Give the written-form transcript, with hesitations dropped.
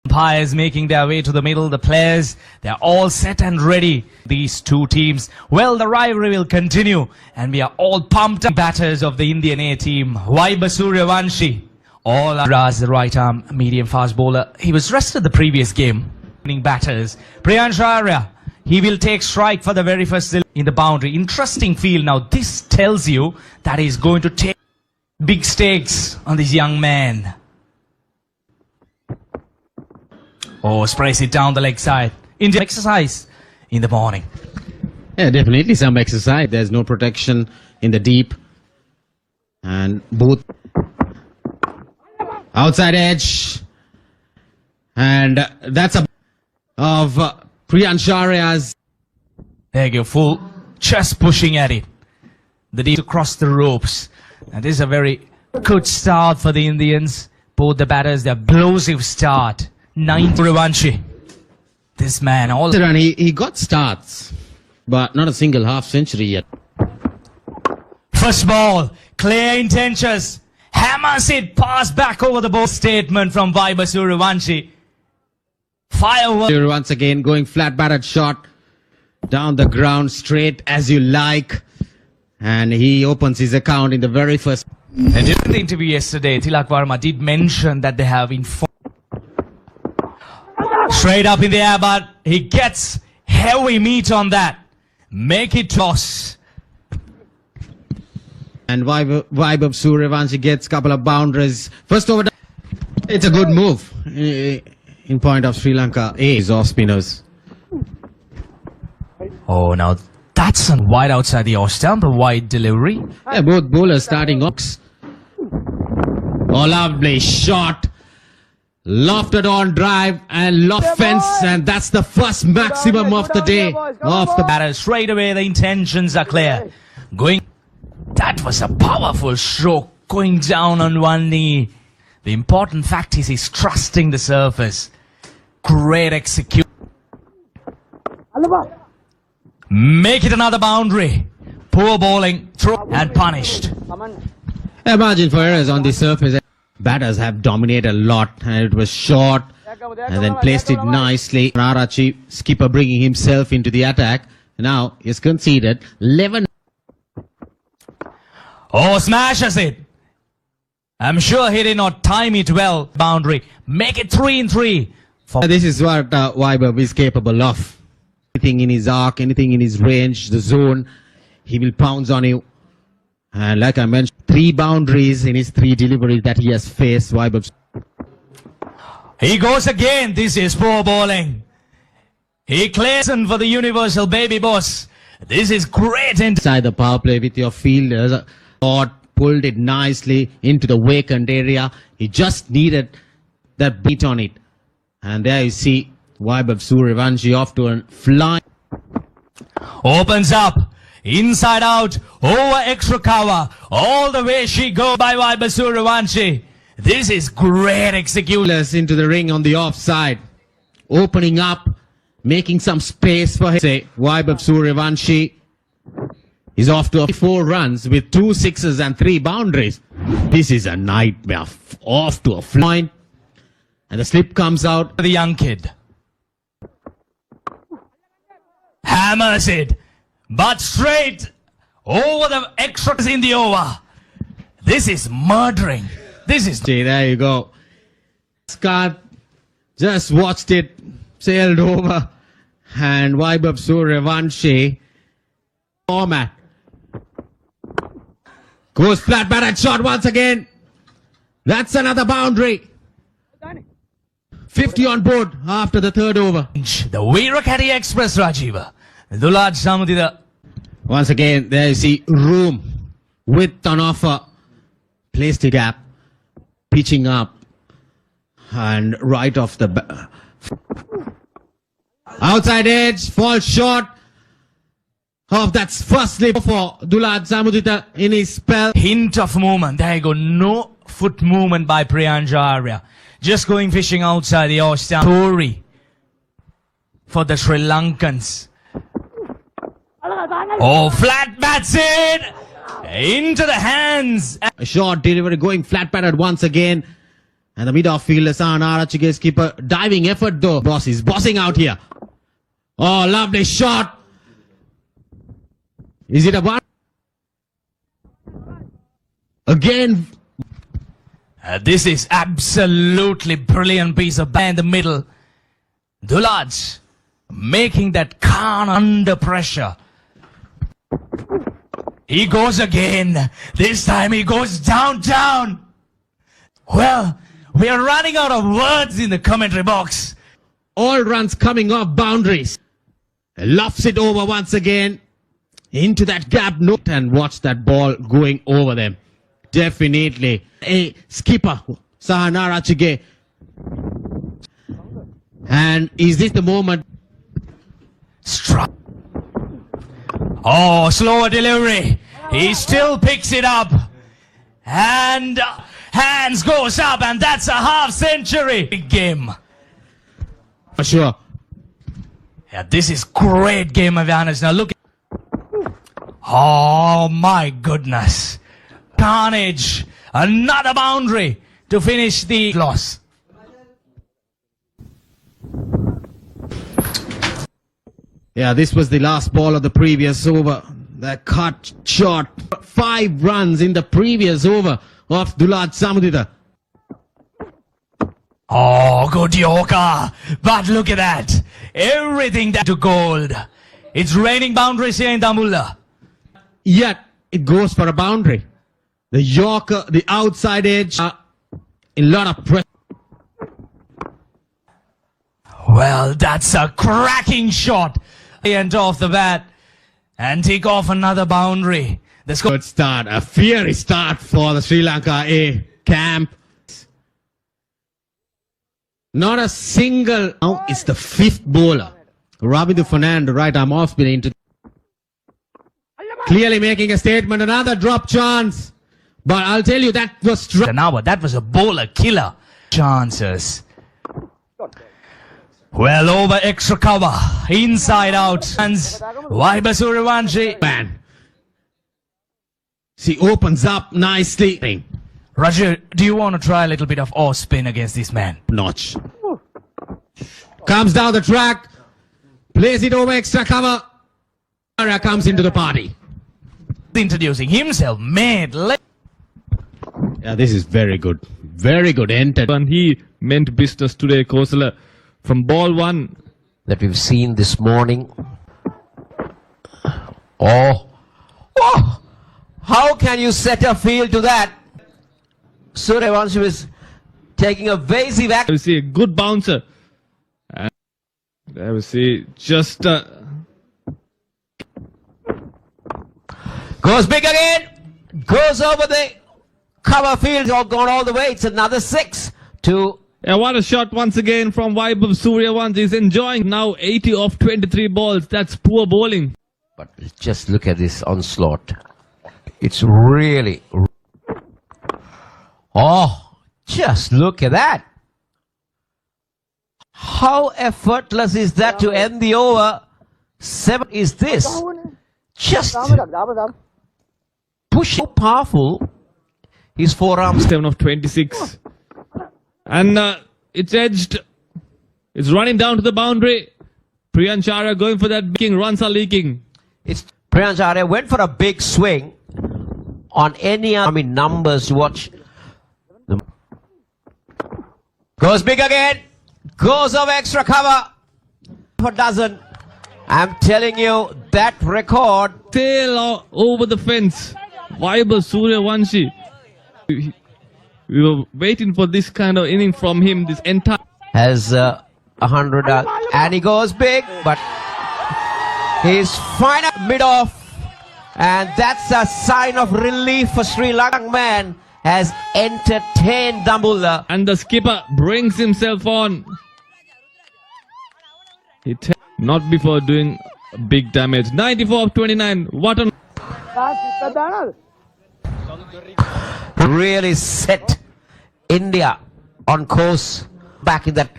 Umpires making their way to the middle. The players, they're all set and ready. These two teams. Well, the rivalry will continue, and we are all pumped up. Batters of the Indian A team. Vaibhav Suryavanshi. All Raz, the right arm medium fast bowler. He was rested the previous game. Batters. Priyansh Arya. He will take strike for the very first in the boundary. Interesting field. Now, this tells you that he's going to take big stakes on this young man. Oh, sprays it down the leg side. Indian exercise in the morning. Yeah, definitely some exercise. There's no protection in the deep. And both outside edge. And that's a of Priyansh Arya's. There you go, full chest pushing at it. The deep across the ropes. And this is a very good start for the Indians. Both the batters, their explosive start. 9 Suryavanshi. This man all. And he got starts, but not a single half century yet. First ball, clear intentions. Hammers it, pass back over the ball. Statement from Vaibhav Suryavanshi. Firework. Once again going flat batted shot down the ground straight as you like, and he opens his account in the very first. And during the interview yesterday, Tilak Varma did mention that they have informed. Straight up in the air, but he gets heavy meat on that. Make it toss. And Vaibhav Suryavanshi gets a couple of boundaries. First over. It's a good move in point of Sri Lanka. Is off spinners. Oh, now that's a wide outside the off stump, a wide delivery. Yeah, both bowlers starting ox. Oh, lovely shot. Lofted on drive and loft fence, and that's the first maximum of the day. Off the batter straight away, the intentions are clear. Going, that was a powerful stroke, going down on one knee. The important fact is he's trusting the surface. Great execution. Make it another boundary. Poor bowling, throw and punished. A margin for errors on the surface. Batters have dominated a lot, and it was short and then placed it nicely. Narachi, skipper, bringing himself into the attack. Now he's conceded 11. Oh, smashes it. I'm sure he did not time it well. Boundary. Make it 3-3. This is what Vaibhav is capable of. Anything in his arc, anything in his range, the zone, he will pounce on you. And like I mentioned, 3 boundaries in his 3 deliveries that he has faced. Vaibhav. He goes again. This is poor bowling. He clears in for the universal baby boss. This is great. Inside the power play with your fielders. Pulled it nicely into the vacant area. He just needed that beat on it. And there you see Vaibhav Suryavanshi off to a flying. Opens up. Inside out, over extra cover, all the way she goes by Vaibhav Suryavanshi. This is great execution. Into the ring on the offside, opening up, making some space for him. Say Vaibhav Suryavanshi is off to 4 runs with 2 sixes and 3 boundaries. This is a nightmare. Off to a flying, and the slip comes out. The young kid hammers it. But straight over the extras in the over. This is murdering. This is. There you go. Scott just watched it, sailed over, and Vaibhav Suryavanshi format goes flat batted shot once again. That's another boundary. 50 on board after the 3rd over. The Virakati Express, Rajiva. Dulad Samudida. Once again, there you see room, width on offer, placed a gap, pitching up, and right off the outside edge, falls short of that first slip for Dulad Samudita in his spell. Hint of movement. There you go. No foot movement by Priyansh Arya. Just going fishing outside the off stump. Story for the Sri Lankans. Oh, flat bats it into the hands. A short delivery going flat batted once again. And the mid-off fielder, Sahanarachige skipper, diving effort though. Boss is bossing out here. Oh, lovely shot. Is it a one? Again. This is absolutely brilliant piece of bat in the middle. Dulaj making that Khan under pressure. He goes again. This time he goes down. Well, we are running out of words in the commentary box. All runs coming off boundaries. Lofts it over once again. Into that gap note and watch that ball going over them. Definitely a skipper, Sahanarachige. And is this the moment? Struck. Oh, slower delivery. He still picks it up. And hands goes up, and that's a half century. Big game. For sure. Yeah, this is great game awareness. Now look. Oh my goodness. Carnage. Another boundary to finish the loss. Yeah, this was the last ball of the previous over. The cut shot. 5 runs in the previous over of Dulaj Samudita. Oh, good Yorker. But look at that. Everything that to gold. It's raining boundaries here in Dambulla. Yet, it goes for a boundary. The Yorker, the outside edge, a lot of pressure. Well, that's a cracking shot. The end off the bat. And take off another boundary. The score. Good start, a fiery start for the Sri Lanka A camp. Not a single. Now it's the 5th bowler. Rabindu Fernando, right arm off spin into. Clearly making a statement. Another drop chance. But I'll tell you that was That was a bowler killer. Chances. Well, over extra cover. Inside out. And Vaibhav man. She opens up nicely. Raju, do you want to try a little bit of off spin against this man? Notch. Comes down the track. Plays it over extra cover. Ara comes into the party. Introducing himself. Yeah, this is very good. Very good. Entered. And he meant business today, Kosala. From ball 1. That we've seen this morning. Oh, how can you set a field to that? Suryavanshi was taking a evasive action. I will see a good bouncer. And I will see just Goes big again. Goes over the cover field. All gone all the way. It's another 6 to. yeah, what a shot once again from Vaibhav Suryavanshi. He's enjoying now 80 off 23 balls. That's poor bowling. But just look at this onslaught. It's really. Oh, just look at that. How effortless is that to end the over? 7 is this. Just push so powerful. His forearms. 7 of 26. And it's edged. It's running down to the boundary. Priyanchara going for that king. Runs are leaking. It's Priyanchara went for a big swing on any other numbers to watch. Goes big again. Goes over extra cover. For dozen. I'm telling you that record. Sail over the fence. Vaibhav Suryavanshi. We were waiting for this kind of inning from him. This entire. Has 100 and he goes big, but he's final mid-off, and that's a sign of relief for Sri Lanka. Man has entertained Dambulla. And the skipper brings himself on. Not before doing big damage. 94 of 29. What a. Really set India on course back in that